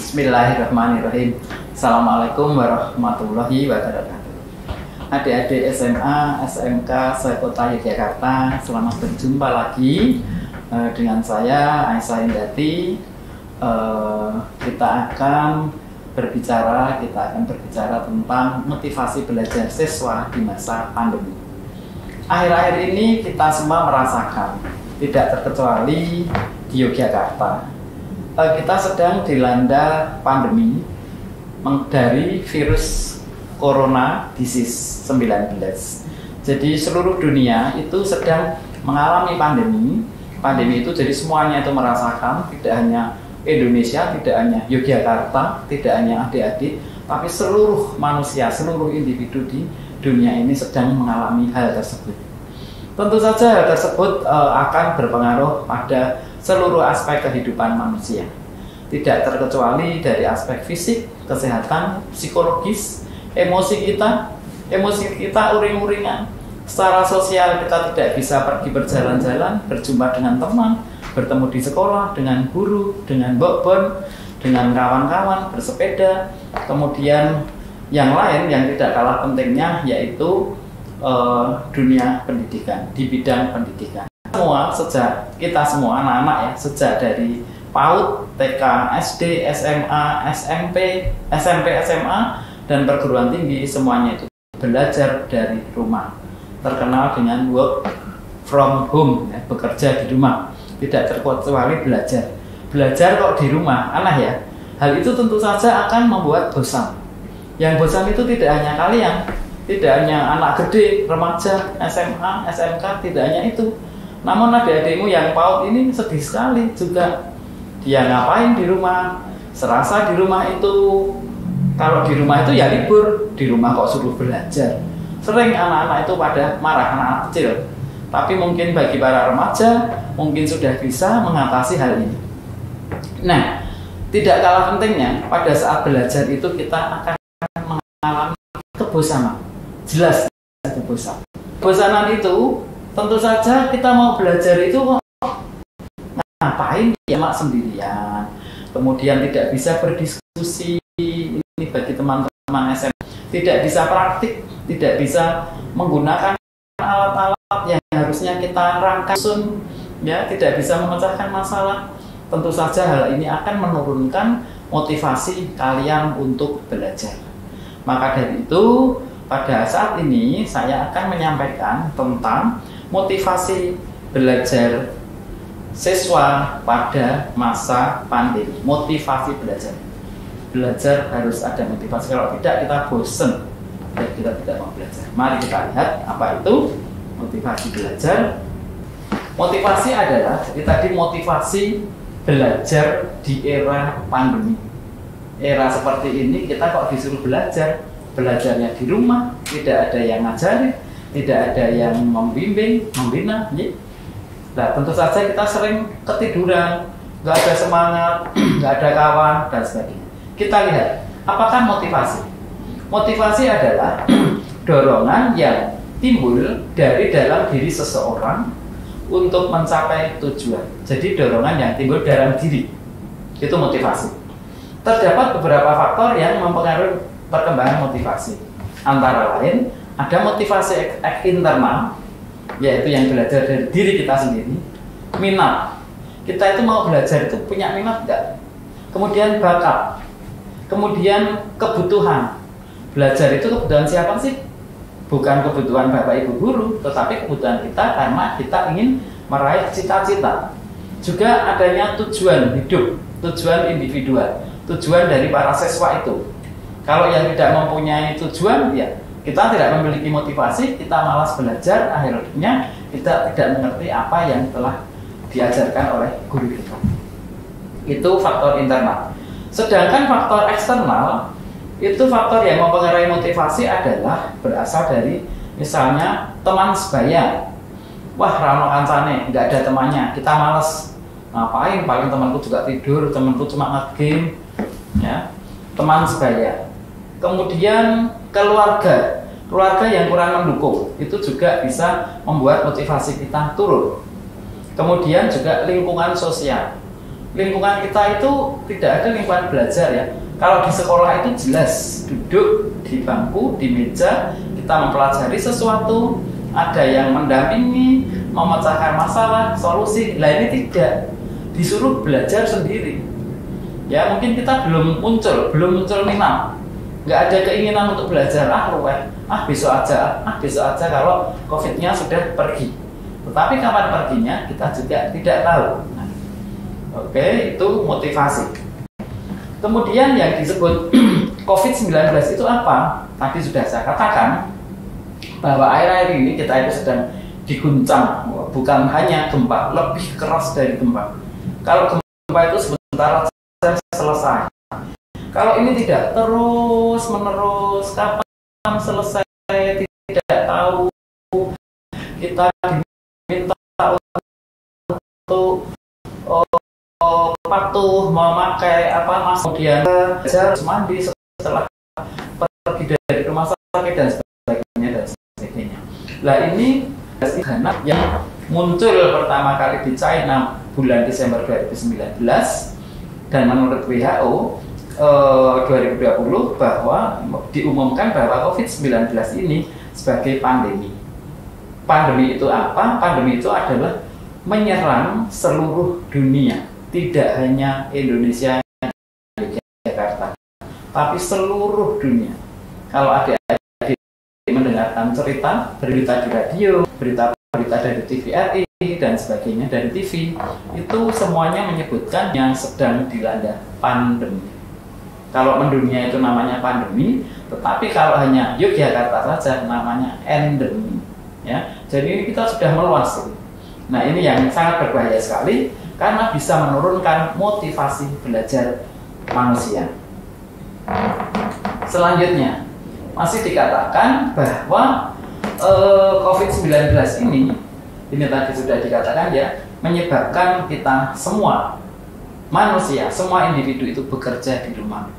Bismillahirrahmanirrahim. Assalamualaikum warahmatullahi wabarakatuh. Adik-adik SMA, SMK, Sekota Yogyakarta, selamat berjumpa lagi dengan saya Aisyah Indati. Kita akan berbicara tentang motivasi belajar siswa di masa pandemi. Akhir-akhir ini kita semua merasakan, tidak terkecuali di Yogyakarta, kita sedang dilanda pandemi dari virus corona disease 19. Jadi seluruh dunia itu sedang mengalami pandemi. Pandemi itu jadi semuanya itu merasakan, tidak hanya Indonesia, tidak hanya Yogyakarta, tidak hanya adik-adik, tapi seluruh manusia, seluruh individu di dunia ini sedang mengalami hal tersebut. Tentu saja hal tersebut akan berpengaruh pada seluruh aspek kehidupan manusia. Tidak terkecuali dari aspek fisik, kesehatan, psikologis, emosi kita uring-uringan. Secara sosial kita tidak bisa pergi berjalan-jalan, berjumpa dengan teman, bertemu di sekolah, dengan guru, dengan bokbon, dengan kawan-kawan, bersepeda. Kemudian yang lain yang tidak kalah pentingnya yaitu dunia pendidikan, di bidang pendidikan. Kita semua anak-anak ya, sejak dari PAUD, TK, SD, SMA, SMP, SMA, dan perguruan tinggi, semuanya itu belajar dari rumah. Terkenal dengan work from home, ya, bekerja di rumah. Tidak terkecuali belajar. Belajar kok di rumah, aneh ya. Hal itu tentu saja akan membuat bosan. Yang bosan itu tidak hanya kalian, tidak hanya anak gede, remaja, SMA, SMK, tidak hanya itu. Namun adik-adikmu yang PAUD ini sedih sekali juga. Dia ngapain di rumah? Serasa di rumah itu, kalau di rumah itu ya libur, di rumah kok suruh belajar. Sering anak-anak itu pada marah, anak-anak kecil. Tapi mungkin bagi para remaja, mungkin sudah bisa mengatasi hal ini. Nah, tidak kalah pentingnya, pada saat belajar itu kita akan mengalami kebosanan. Jelas kebosanan. Kebosanan itu tentu saja kita mau belajar itu ngapain ya mak sendirian, kemudian tidak bisa berdiskusi, ini bagi teman-teman SMA, tidak bisa praktik, tidak bisa menggunakan alat-alat yang harusnya kita rangkum, ya, tidak bisa memecahkan masalah. Tentu saja hal ini akan menurunkan motivasi kalian untuk belajar. Maka dari itu, pada saat ini saya akan menyampaikan tentang motivasi belajar siswa pada masa pandemi. Motivasi belajar. Belajar harus ada motivasi. Kalau tidak, kita bosen. Kita tidak mau belajar. Mari kita lihat apa itu motivasi belajar. Motivasi adalah, jadi tadi motivasi belajar di era pandemi. Era seperti ini kita kok disuruh belajar. Belajarnya di rumah, tidak ada yang ngajarin, tidak ada yang membimbing, membina. Nah, tentu saja kita sering ketiduran, nggak ada semangat, nggak ada kawan, dan sebagainya. Kita lihat, apakah motivasi? Motivasi adalah dorongan yang timbul dari dalam diri seseorang untuk mencapai tujuan. Jadi dorongan yang timbul dalam diri, itu motivasi. Terdapat beberapa faktor yang mempengaruhi perkembangan motivasi. Antara lain, ada motivasi internal, yaitu yang belajar dari diri kita sendiri. Minat, kita itu mau belajar itu punya minat enggak? Kemudian bakat, kemudian kebutuhan. Belajar itu kebutuhan siapa sih? Bukan kebutuhan bapak ibu guru, tetapi kebutuhan kita karena kita ingin meraih cita-cita. Juga adanya tujuan hidup, tujuan individual, tujuan dari para siswa itu. Kalau yang tidak mempunyai tujuan, ya kita tidak memiliki motivasi, kita malas belajar, akhirnya kita tidak mengerti apa yang telah diajarkan oleh guru kita. Itu faktor internal. Sedangkan faktor eksternal, itu faktor yang mempengaruhi motivasi adalah berasal dari misalnya teman sebaya. Wah, rano kancane, nggak ada temannya, kita malas. Ngapain? Paling temanku juga tidur, temanku cuma nge-game, ya. Teman sebaya. Kemudian keluarga yang kurang mendukung, itu juga bisa membuat motivasi kita turun. Kemudian juga lingkungan sosial. lingkungan kita itu tidak ada lingkungan belajar ya. Kalau di sekolah itu jelas duduk di bangku, di meja, kita mempelajari sesuatu, ada yang mendampingi, memecahkan masalah, solusi. Lah ini tidak, disuruh belajar sendiri. Ya mungkin kita belum muncul minat, nggak ada keinginan untuk belajar. Besok aja kalau COVID-nya sudah pergi. Tetapi kapan perginya kita juga tidak tahu. Oke, itu motivasi. Kemudian yang disebut COVID-19 itu apa? Tadi sudah saya katakan bahwa akhir-akhir ini kita itu sedang diguncang, bukan hanya gempa, lebih keras dari gempa. Kalau gempa itu sebentar saja selesai. Kalau ini tidak terus menerus, kapan selesai tidak tahu. Kita diminta untuk patuh memakai masker, kemudian harus mandi setelah pergi dari rumah sakit dan sebagainya. Lah ini dana yang muncul pertama kali di China bulan Desember 2019 dan menurut WHO 2020 bahwa diumumkan bahwa COVID-19 ini sebagai pandemi. Pandemi itu apa? Pandemi itu adalah menyerang seluruh dunia. Tidak hanya Indonesia, Jakarta, tapi seluruh dunia. Kalau adik-adik mendengarkan berita di radio, berita dari TVRI dan sebagainya dari TV, itu semuanya menyebutkan yang sedang dilanda pandemi. Kalau mendunia itu namanya pandemi, tetapi kalau hanya Yogyakarta saja namanya endemi. Ya, jadi ini kita sudah meluas. Nah ini yang sangat berbahaya sekali. Karena bisa menurunkan motivasi belajar manusia. Selanjutnya, masih dikatakan bahwa COVID-19 ini tadi sudah dikatakan ya, menyebabkan kita semua manusia, semua individu itu bekerja di rumah.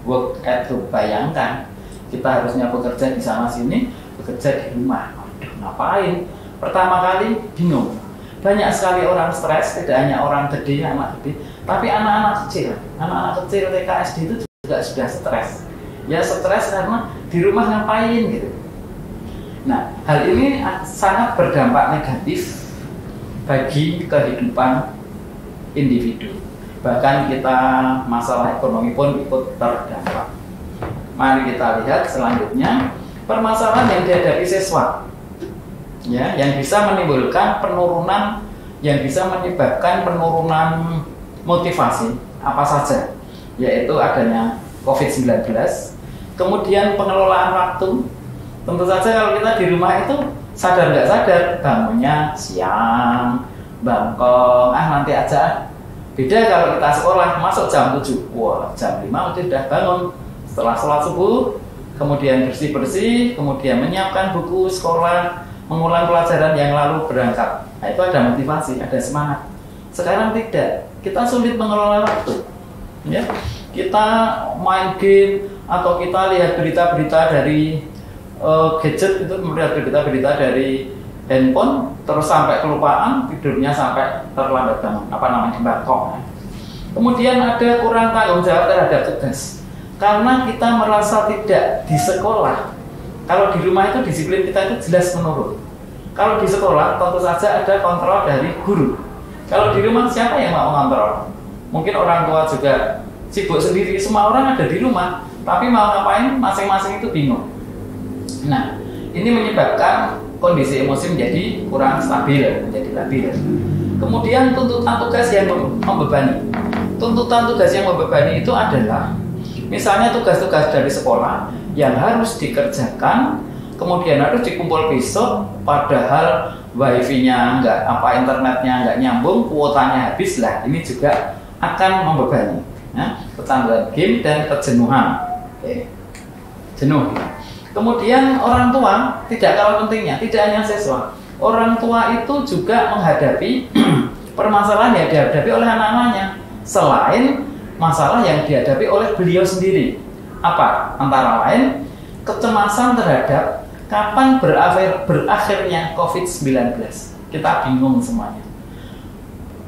Work at home, bayangkan kita harusnya bekerja di sana sini, bekerja di rumah. Aduh, ngapain? Pertama kali bingung. Banyak sekali orang stres, tidak hanya orang gede, anak gede, tapi anak-anak kecil TK SD itu juga sudah stres. Ya stres karena di rumah ngapain gitu. Nah, hal ini sangat berdampak negatif bagi kehidupan individu. Bahkan kita masalah ekonomi pun ikut terdampak. Mari kita lihat selanjutnya permasalahan yang dihadapi siswa. Ya, yang bisa menimbulkan penurunan, yang bisa menyebabkan penurunan motivasi apa saja, yaitu adanya COVID-19, kemudian pengelolaan waktu. Tentu saja kalau kita di rumah itu sadar nggak sadar bangunnya siang, bangkong, nanti aja. Beda kalau kita sekolah masuk jam 7, jam 5 udah bangun setelah sholat subuh, kemudian bersih-bersih, kemudian menyiapkan buku sekolah, mengulang pelajaran yang lalu berangkat. Nah, itu ada motivasi, ada semangat. Sekarang tidak, kita sulit mengelola waktu. Ya, kita main game atau kita lihat berita-berita dari gadget, itu melihat berita-berita dari handphone, terus sampai kelupaan, tidurnya sampai terlambat bangun, bangkok. Kemudian ada kurang tanggung jawab terhadap tugas, karena kita merasa tidak di sekolah. Kalau di rumah itu disiplin kita itu jelas menurun. Kalau di sekolah tentu saja ada kontrol dari guru. Kalau di rumah siapa yang mau mengontrol? Mungkin orang tua juga sibuk sendiri, semua orang ada di rumah, tapi mau ngapain masing-masing itu bingung. Nah, ini menyebabkan kondisi emosi menjadi kurang stabil, menjadi labil. Kemudian tuntutan tugas yang membebani. Tuntutan tugas yang membebani itu adalah misalnya tugas-tugas dari sekolah yang harus dikerjakan, kemudian harus dikumpul besok, padahal wifi-nya internetnya nggak nyambung, kuotanya habis lah. Ini juga akan membebani. Kecanduan game dan kejenuhan. Jenuh. Kemudian orang tua tidak kalah pentingnya, tidak hanya siswa. Orang tua itu juga menghadapi permasalahan yang dihadapi oleh anak-anaknya, selain masalah yang dihadapi oleh beliau sendiri. Apa? Antara lain kecemasan terhadap kapan berakhirnya COVID-19. Kita bingung semuanya.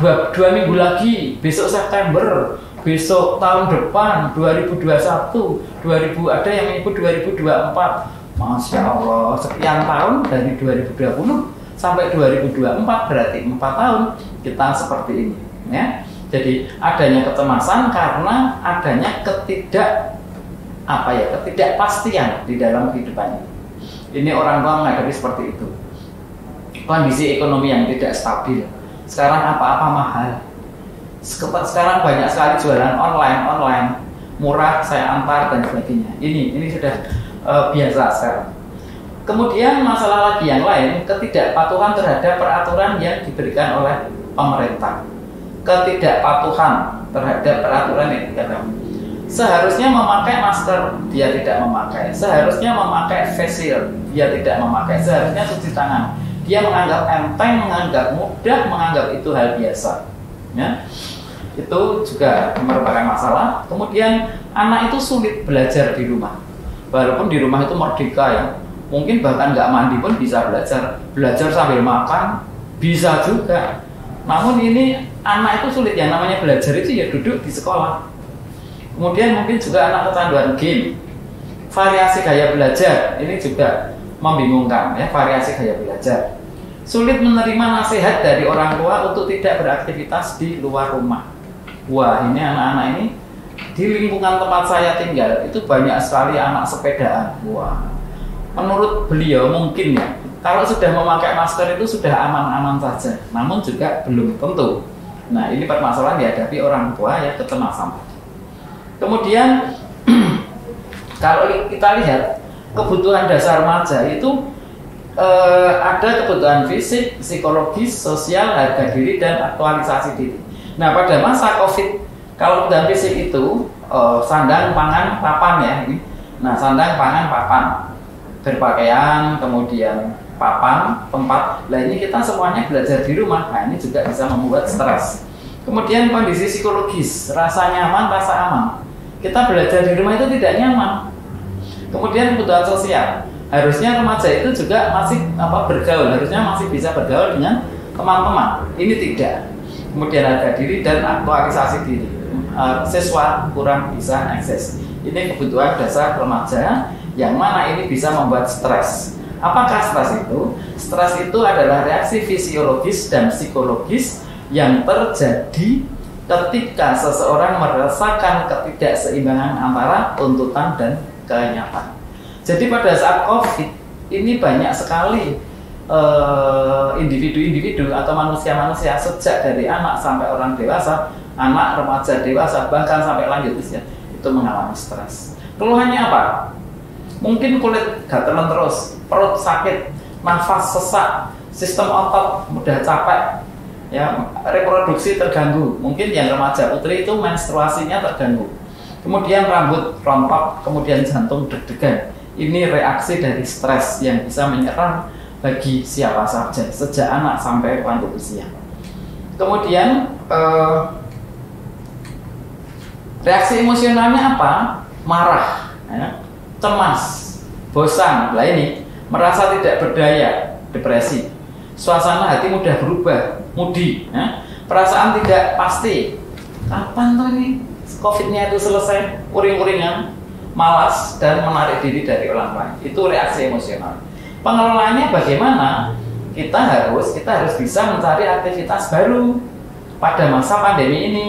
dua minggu lagi, besok September, besok tahun depan 2021, 2000 ada yang menyebut 2024. Masya Allah, sekian tahun dari 2020 sampai 2024 berarti 4 tahun kita seperti ini, ya. Jadi adanya kecemasan karena adanya ketidakpastian di dalam kehidupan ini. Ini orang tua menghadapi seperti itu. Kondisi ekonomi yang tidak stabil. Sekarang apa-apa mahal. Sekarang banyak sekali jualan online, murah, saya antar dan sebagainya. Ini sudah biasa sekarang. Kemudian masalah lagi yang lain, ketidakpatuhan terhadap peraturan yang diberikan oleh pemerintah. Ketidakpatuhan terhadap peraturan yang diberikan. Seharusnya memakai masker, dia tidak memakai. Seharusnya memakai face shield, dia tidak memakai. Seharusnya cuci tangan, dia menganggap enteng, menganggap mudah, menganggap itu hal biasa, ya. Itu juga merupakan masalah. Kemudian anak itu sulit belajar di rumah, walaupun di rumah itu merdeka, ya. Mungkin bahkan nggak mandi pun bisa belajar sambil makan bisa juga. Namun ini anak itu sulit, yang namanya belajar itu ya duduk di sekolah. Kemudian mungkin juga anak kecanduan game, variasi gaya belajar ini juga membingungkan, ya, variasi gaya belajar. Sulit menerima nasihat dari orang tua untuk tidak beraktivitas di luar rumah. Wah, ini anak-anak ini di lingkungan tempat saya tinggal itu banyak sekali anak sepedaan. Wah, menurut beliau mungkin ya, kalau sudah memakai masker itu sudah aman-aman saja, namun juga belum tentu. Nah, ini permasalahan dihadapi orang tua ya, kecemasan. Kemudian kalau kita lihat kebutuhan dasar remaja itu ada kebutuhan fisik, psikologis, sosial, harga diri, dan aktualisasi diri. Nah, pada masa COVID, kalau kebutuhan fisik itu sandang, pangan, papan, ya. Nah, sandang, pangan, papan, berpakaian, kemudian papan, tempat. Nah, ini kita semuanya belajar di rumah. Nah, ini juga bisa membuat stres. Kemudian kondisi psikologis, rasa nyaman, rasa aman. Kita belajar di rumah itu tidak nyaman. Kemudian kebutuhan sosial, harusnya remaja itu juga masih bergaul, harusnya masih bisa bergaul dengan teman-teman. Ini tidak. Kemudian harga diri dan aktualisasi diri. Siswa kurang bisa akses. Ini kebutuhan dasar remaja yang mana ini bisa membuat stres. Apakah stres itu? Stres itu adalah reaksi fisiologis dan psikologis yang terjadi ketika seseorang merasakan ketidakseimbangan antara tuntutan dan kenyataan. Jadi pada saat COVID ini banyak sekali individu-individu atau manusia-manusia sejak dari anak sampai orang dewasa, anak, remaja, dewasa, bahkan sampai lanjut usia itu mengalami stres. Keluhannya apa? Mungkin kulit gatelan terus, perut sakit, nafas sesak, sistem otot mudah capek, ya, reproduksi terganggu. Mungkin yang remaja putri itu menstruasinya terganggu. Kemudian rambut rontok, kemudian jantung deg-degan. Ini reaksi dari stres yang bisa menyerang bagi siapa saja, sejak anak sampai lanjut usia. Kemudian reaksi emosionalnya apa? Marah, ya, cemas, bosan. Nah, ini merasa tidak berdaya, depresi. Suasana hati mudah berubah, moody, ya. Perasaan tidak pasti. Kapan tuh ini COVID-nya itu selesai? Uring-uringan, malas, dan menarik diri dari orang lain. Itu reaksi emosional. Pengelolaannya bagaimana? Kita harus bisa mencari aktivitas baru pada masa pandemi ini.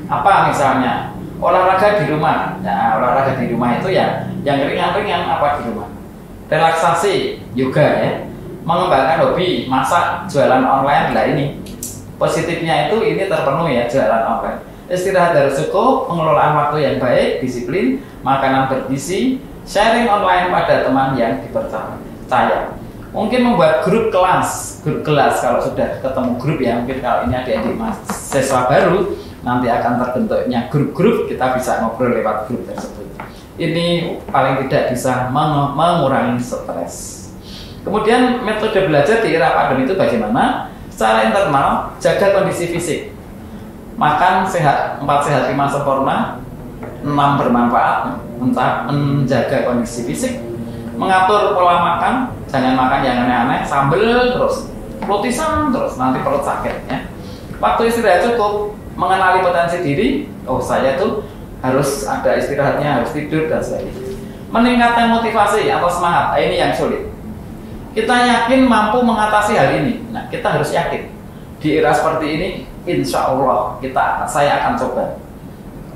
Apa misalnya? Olahraga di rumah. Nah, olahraga di rumah itu ya yang ringan-ringan apa di rumah. Relaksasi, yoga, ya. Mengembangkan hobi, masak, jualan online. Lah ini positifnya itu ini terpenuhi, ya, jualan online. Istirahat harus cukup, pengelolaan waktu yang baik, disiplin, makanan bergizi, sharing online pada teman yang dipercaya. Mungkin membuat grup kelas kalau sudah ketemu grup, ya. Mungkin kalau ini adik-adik mahasiswa baru, nanti akan terbentuknya grup-grup, kita bisa ngobrol lewat grup tersebut. Ini paling tidak bisa mengurangi stres. Kemudian metode belajar di era pandemi itu bagaimana? Secara internal, jaga kondisi fisik. Makan sehat, 4 sehat 5 sempurna, 6 bermanfaat, menjaga kondisi fisik, mengatur pola makan, jangan makan yang aneh-aneh, sambel terus, rotisan terus, nanti perut sakit, ya. Waktu istirahat cukup, mengenali potensi diri, oh saya tuh harus ada istirahatnya, harus tidur dan sebagainya. Meningkatkan motivasi atau semangat, ini yang sulit. Kita yakin mampu mengatasi hal ini. Nah, kita harus yakin di era seperti ini, insya Allah saya akan coba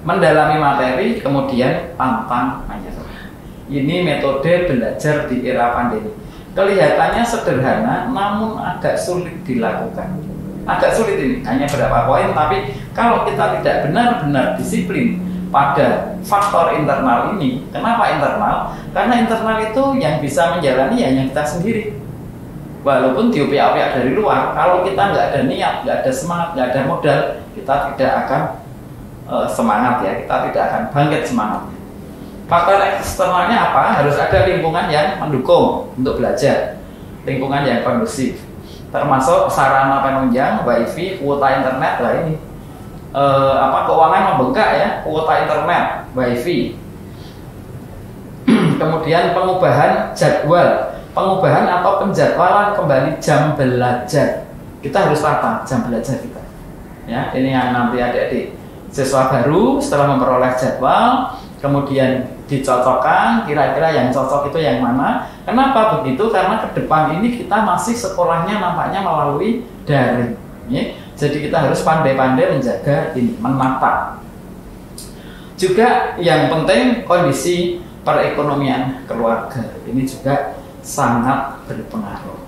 mendalami materi, kemudian pantang menyerah. Ini metode belajar di era pandemi. Kelihatannya sederhana, namun agak sulit dilakukan. Agak sulit ini, hanya beberapa poin, tapi kalau kita tidak benar-benar disiplin pada faktor internal ini. Kenapa internal? Karena internal itu yang bisa menjalani hanya kita sendiri. Walaupun diopiak-opiak dari luar, kalau kita nggak ada niat, nggak ada semangat, nggak ada modal, kita tidak akan semangat ya, kita tidak akan bangkit semangatnya. Faktor eksternalnya apa? Harus ada lingkungan yang mendukung untuk belajar, lingkungan yang kondusif, termasuk sarana penunjang, wifi, kuota internet lah ini. Keuangan membengkak ya, kuota internet, wifi. Kemudian pengubahan jadwal, pengubahan atau penjadwalan kembali jam belajar. Kita harus tata jam belajar kita. Ya, ini yang nanti adik-adik siswa baru setelah memperoleh jadwal, kemudian dicocokkan kira-kira yang cocok itu yang mana. Kenapa begitu? Karena ke depan ini kita masih sekolahnya nampaknya melalui daring ya. Jadi kita harus pandai-pandai menjaga ini, menata. Juga yang penting kondisi perekonomian keluarga ini juga sangat berpengaruh.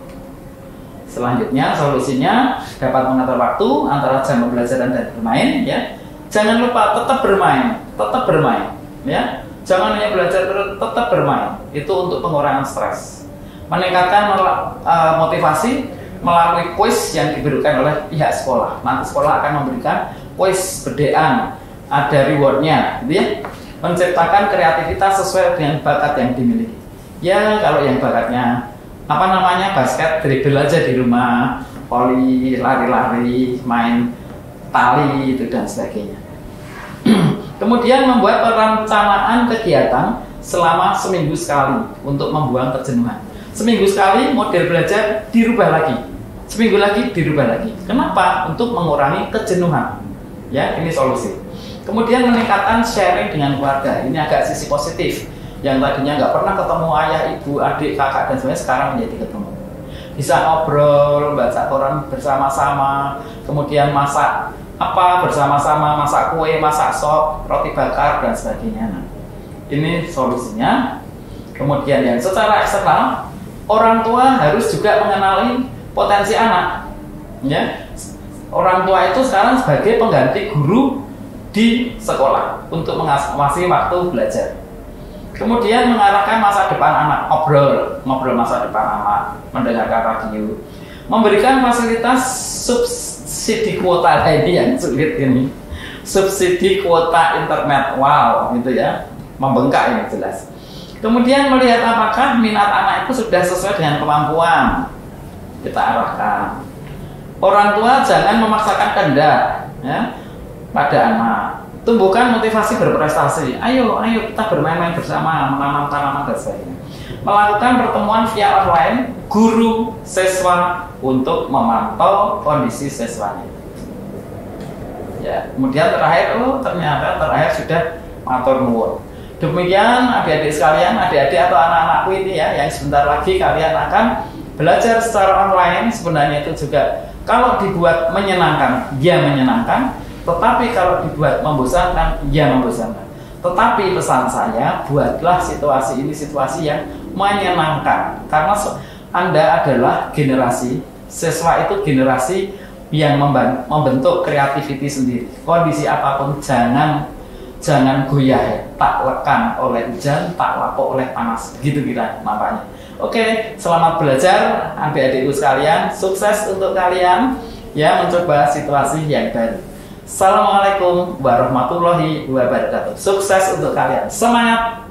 Selanjutnya solusinya dapat mengatur waktu antara jam pembelajaran dan bermain ya. Jangan lupa tetap bermain ya. Jangan hanya belajar, tetap bermain. Itu untuk pengurangan stres. Meningkatkan motivasi melalui kuis yang diberikan oleh pihak sekolah. Nanti sekolah akan memberikan kuis berdean, ada rewardnya, gitu ya. Menciptakan kreativitas sesuai dengan bakat yang dimiliki. Ya, kalau yang bakatnya basket, dribble aja di rumah, voli, lari-lari, main tali itu dan sebagainya. Kemudian membuat perencanaan kegiatan selama seminggu sekali untuk membuang kejenuhan. Seminggu sekali model belajar dirubah lagi, seminggu lagi dirubah lagi. Kenapa? Untuk mengurangi kejenuhan. Ya, ini solusi. Kemudian meningkatkan sharing dengan keluarga. Ini agak sisi positif. Yang tadinya nggak pernah ketemu ayah, ibu, adik, kakak dan sebagainya, sekarang menjadi ketemu. Bisa ngobrol, baca koran bersama-sama, kemudian masak bersama-sama, masak kue, masak sop, roti bakar dan sebagainya. Nah, ini solusinya. Kemudian yang secara eksternal, orang tua harus juga mengenali potensi anak. Ya, orang tua itu sekarang sebagai pengganti guru di sekolah untuk mengawasi waktu belajar. Kemudian mengarahkan masa depan anak, ngobrol masa depan anak, mendengarkan radio, memberikan fasilitas subsidi kuota ini yang sulit ini, subsidi kuota internet, wow, gitu ya, membengkak ini jelas. Kemudian melihat apakah minat anak itu sudah sesuai dengan kemampuan, kita arahkan. Orang tua jangan memaksakan kehendak ya, pada anak. Tumbuhkan motivasi berprestasi. Ayo kita bermain-main bersama, menanam tanaman dan sebagainya. Melakukan pertemuan via online guru siswa untuk memantau kondisi siswanya. Ya, kemudian ternyata terakhir sudah matur nuwun. Demikian adik-adik sekalian, adik-adik atau anak-anakku ini ya, yang sebentar lagi kalian akan belajar secara online. Sebenarnya itu juga kalau dibuat menyenangkan, ya menyenangkan. Tetapi kalau dibuat membosankan, ya membosankan. Tetapi pesan saya, buatlah situasi ini situasi yang menyenangkan. Karena Anda adalah generasi, siswa itu generasi yang membentuk kreativiti sendiri. Kondisi apapun jangan goyah ya. Tak lekang oleh hujan, tak lapuk oleh panas. Gitu kira nampaknya. Oke, selamat belajar adik-adikku sekalian. Sukses untuk kalian ya mencoba situasi yang baru. Assalamualaikum warahmatullahi wabarakatuh. Sukses untuk kalian. Semangat!